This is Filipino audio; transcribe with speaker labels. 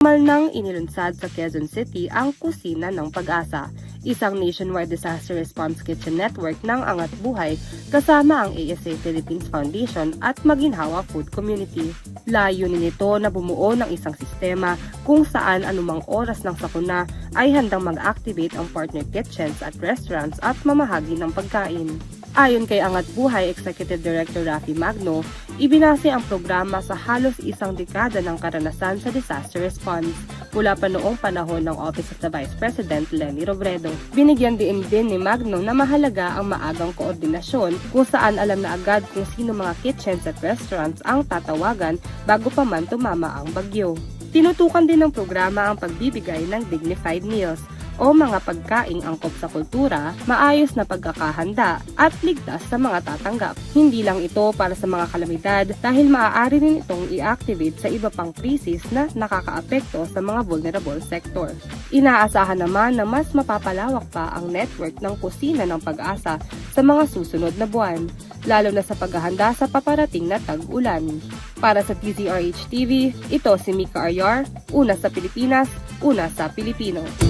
Speaker 1: Formal nang inilunsad sa Quezon City ang Kusina ng Pag-asa, isang nationwide disaster response kitchen network ng Angat Buhay kasama ang ASA Philippines Foundation at Maginhawa Food Community. Layunin nito na bumuo ng isang sistema kung saan anumang oras ng sakuna ay handang mag-activate ang partner kitchens at restaurants at mamahagi ng pagkain. Ayon kay Angat Buhay Executive Director Rafi Magno, ibinase ang programa sa halos isang dekada ng karanasan sa disaster response mula pa noong panahon ng Office of the Vice President Leni Robredo. Binigyan din ni Magno na mahalaga ang maagang koordinasyon kung saan alam na agad kung sino mga kitchens at restaurants ang tatawagan bago pa man tumama ang bagyo. Tinutukan din ng programa ang pagbibigay ng dignified meals o mga pagkaing angkop sa kultura, maayos na pagkakahanda at ligtas sa mga tatanggap. Hindi lang ito para sa mga kalamidad dahil maaari rin itong i-activate sa iba pang krisis na nakakaapekto sa mga vulnerable sector. Inaasahan naman na mas mapapalawak pa ang network ng Kusina ng Pag-asa sa mga susunod na buwan, lalo na sa paghahanda sa paparating na tag-ulan. Para sa TZRH TV, ito si Mika Aryar, una sa Pilipinas, una sa Pilipino.